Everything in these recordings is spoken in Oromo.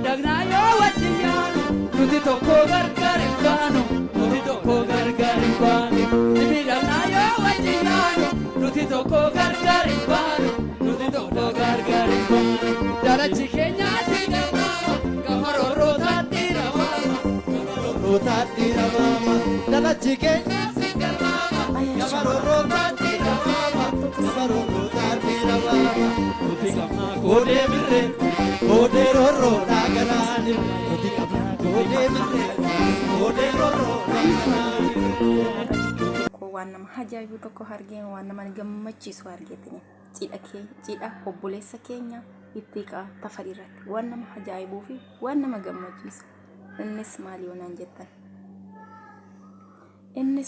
Dagnayo wachiyano nuti tokko gargar kwano nuti tokko gargar kwano Nimi dagnayo wachiyano nuti tokko gargar kwano nuti tokko gargar kwano Darachi Kenya tina mama Gamaro rotati mama Darachi Kenya tina mama Gamaro rotati mama Gamaro rotati mama Nuti kamna kode mirre kode roro nagarani Nuti kamna kode mirre kode roro nagarani Waan nama ajaa'ibu tokko argeen waan nama gammachiisu argeetini cidha obboleessa keenya itti tafarii irratti waan nama ajaa'ibuu fi waan nama gammachiisu innis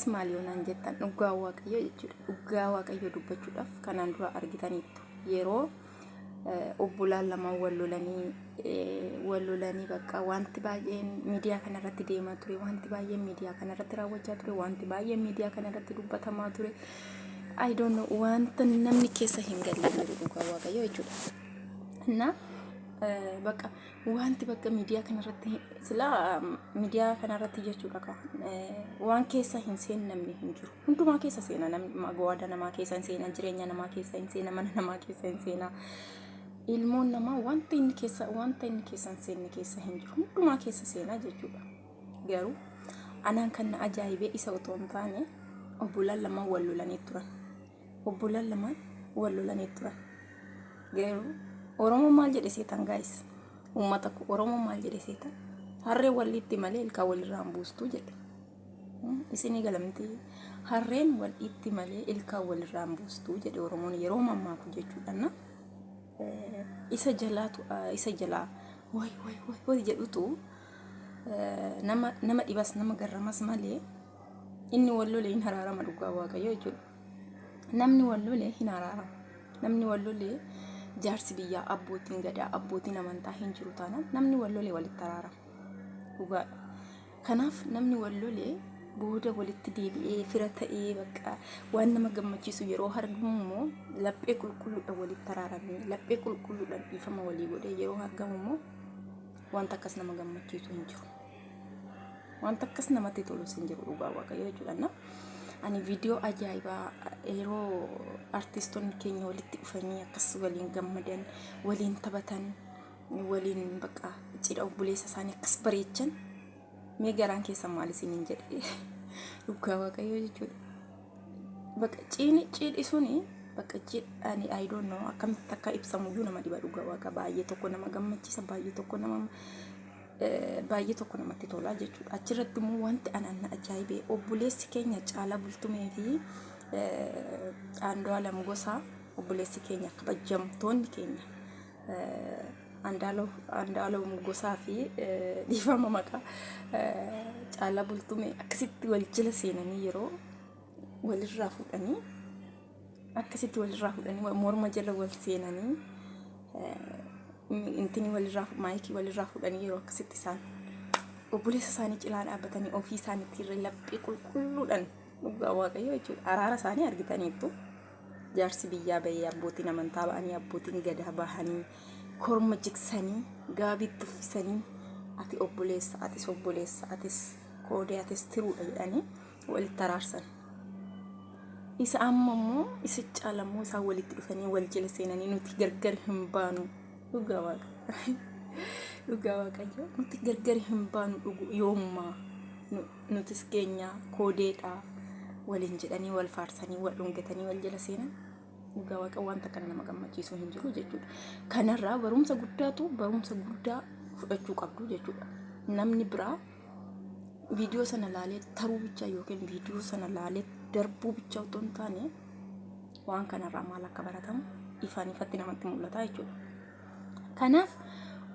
maal yoonaan jettan dhugaa waaqayyo jechuudha dhugaa waaqayyo dubbachuudhaaf kanaan dura argitaniittu yeroo obbolaan lama wallolanii bakka wanti baay'een miidiyaa kana irratti deemaa ture wanti baay'een miidiyaa kana irratti raawwachaa ture wanti baay'een miidiyaa kana irratti dubbatamaa ture I don't know wanta namni keessa hin galle dhugaa waaqayyo jechuudha na bakka wanti bakka miidiyaa kana irratti sila miidiyaa kana irratti jechuudha ka waan keessa hin seen namni hin jiru hundumaa keessa seena namni magawada namaa keessa hin seena jireenya namaa keessa hin seena mana namaa keessa hin seena ilmoon namaa wanta inni keessa hin seenne keessa hin jiru hundumaa keessa seena jechuudha garuu anaan kan ajaa'ibee isa otoo hin taane obbolaan lama wallolanii turan garuu Oromoo maal jedhe seetan guys ummata ko Oromoo maal jedhe seetan harree walitti malee ilkaan walirraa buustu jedhe isini galamti harreen walitti malee ilkaan walirraa buustu jedhe Oromoon yeroo mammaaku jechuudha isa jalaa way jedhutu nama dhibas nama garramas malee inni wallolee hin haraarama dhugaa waaqayyo jechuudha namni wallolee hin haraarama namni wallolee jaarsi biyyaa abbootiin gadaa abbootiin amantaa hin jiru taanaan namni wallolee walitti haraarama dhugaa kanaaf namni wallolee booda walitti deebi'ee fira ta'ee bakka waan nama gammachiisu yeroo argamu immoo laphee qulqulluudha walitti haraaramee laphee qulqulluudhaan dhiifama walii godhee yeroo argamu immoo wanta akkas nama gammachiisu hin jiru wanta akkas namatti tolus hin jiru dhugaa waaqayyo jechuudha ani viidiyoo ajaa'ibaa yeroo artistoonni keenya walitti dhufanii akkas waliin gammadan waliin taphatan waliin bakka cidha obboleessa isaanii akkas bareechan mee garaan keessa maal isiniin jedhe dhugaa waaqayyo jechuudha bakka cidhi suni bakka cidhaani I don't know akkamitti akka ibsamu iyyuu nama dhiba dhugaa waaqa baay'ee tokko nama gammachiisa baay'ee tokko namatti tola jechuudha achirratti immoo wanti anaan ajaa'ibee obboleessi keenya Caalaa Bultumee fi Andu'aalam Gosaa obboleessi keenya kabajamtoonni keenya Andu'aalam Gosaa fi dhiifama maqaa Caalaa Bultumee akkasitti wal jala seenanii yeroo walirraa fudhanii morma jala wal seenanii intini maayikii walirraa fudhanii yeroo akkasitti isaan obboleessa isaanii cilaa dhaabbatanii ofii isaaniitti irra laphee qulqulluudhaan dhugaa waaqayyo jechuudha araara isaanii argitaniittu jaarsi biyyaa bahee abbootiin amantaa ba'anii abbootiin gadaa bahanii korma jiksanii gaabitti uffisanii ati obboleessa atis koodee atis tiruudha jedhanii walitti araarsan isa amma immoo isa Caalammoo isaan walitti dhufanii wal jala seenanii nuti gargar hin baanu dhugaa waaqayyo nuti gargar hin baanu dhugu yoommaa nutis keenya koodeedhaa waliin jedhanii wal faarsanii wal dhungatanii wal jala seenan dhugaa waaqa wanta kana nama gammachiisu hin jiru jechuudha kanarraa barumsa guddaa fudhachuu qabdu jechuudha namni biraa viidiyoo sana laalee taruu bicha yookiin viidiyoo sana laalee darbuu bicha otoo hin taane waan kanarraa maal akka baratamu ifatti namatti mul'ata jechuudha kanaaf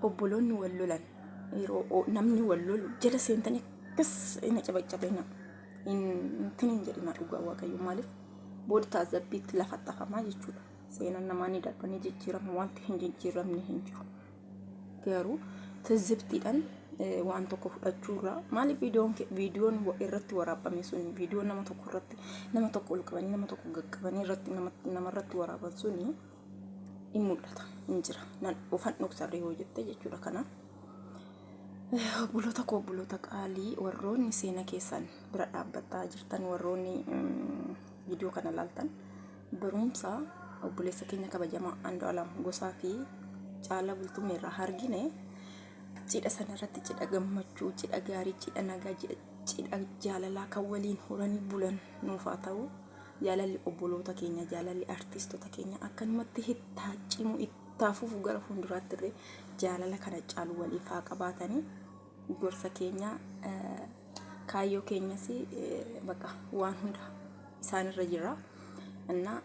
obboloonni wal lolan yeroo namni wal lolu jala seentanii akkas ina cabacabena intinin jedhina dhugaa waaqayyo maaliif boodtaa zabbiitti lafattafamaa jechuudha seenan namaa ni darbanii jijjiirama wanti hin jijjiiramne hin jiru garuu tazibtiidhaan waan tokko fudhachuurraa maaliif viidiyoon irratti waraabame sun viidiyoo nama tokko ol qabanii nama tokko gaggabanii irratti nama irratti waraaban sun in mul'ata in jira nan ufan dhuksarree yoo jette jechuudha kanaaf Obboloota qaalii warroonni seena keessan bira dhaabbataa jirtan warroonni viidiyoo kana laaltan barumsa obboleessa keenya kabajamaa Andu'aalam Gosaa fi Caalaa Bultumee irraa argine cidha sanarratti cidha gammachuu, cidha gaarii, cidha nagaa, cidha jaalalaa kan waliin horanii bulan nuuf haa ta'u. Jaalalli obboloota keenya, jaalalli artistoota keenya akkanumatti hittaacimu ittaafuuf gara fuulduraatti illee jaalala kana caalu waliif haa qabaatanii gorsa keenya kaayyoo keenyas bakka waan hunda isaanirra jira. Inna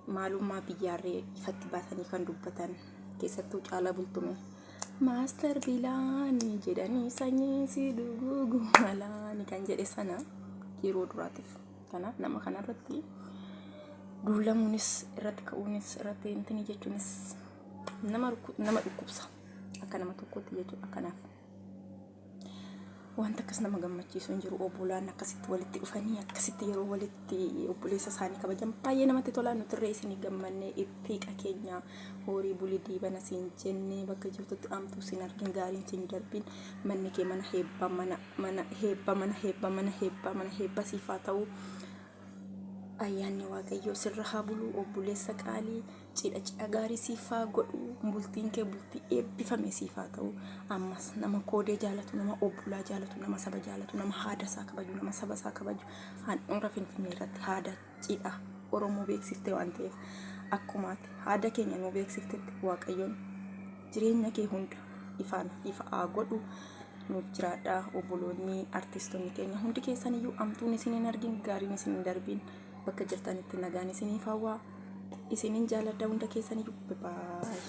maalummaa biyyaarree ifatti baasanii kan dubbatan keessattuu Caalaa Bultumee maaster bilaanii jedhanii sanyii si dhuguugu malaani kan jedhe sana yeroo duraatiif. Kanaaf nama kanarratti duulamuunis irratti ka'uunis irratti intini jechuunis nama dhukkubsa akka nama tokkotti jechuudha. Kanaaf wanta akkas nama gammachiisu hin jiru. Obbolaan akkasitti walitti dhufanii akkasitti yeroo walitti obboleessa isaanii kabajan baay'ee namatti tola. Nuti irree isinii gammannee itti qakeenya horii bulii diibana siin jennee bakka jirtutti amtuu siin argin gaariin siin darbin manni kee mana heebbaa siifaa ta'u. Ayyaanni Waaqayyoo sirra haa bulu. Obboleessa qaalii cidha gaarii siifaa godhu. Bultiin kee bultii eebbifame siifaa ta'u. Ammas nama koodee jaalatu, nama obbolaa jaalatu, nama saba jaalatu, nama haada isaa kabaju, nama saba isaa kabaju. Handhuura Finfinnee irratti haada cidha Oromoo beeksiftee waan ta'eef akkumaati haada keenya nuu beeksiftetti Waaqayyoon jireenya kee hunda ifa haa godhu. Nuuf jiraadhaa obboloonni artistoonni keenya hundi keessan iyyuu amtuun isin hin argin gaariin isin hin darbin bakka jirtanitti nagaan isiniif hawwaa. Isinin jaaladha hunda keessan iyyuu. Bye bye.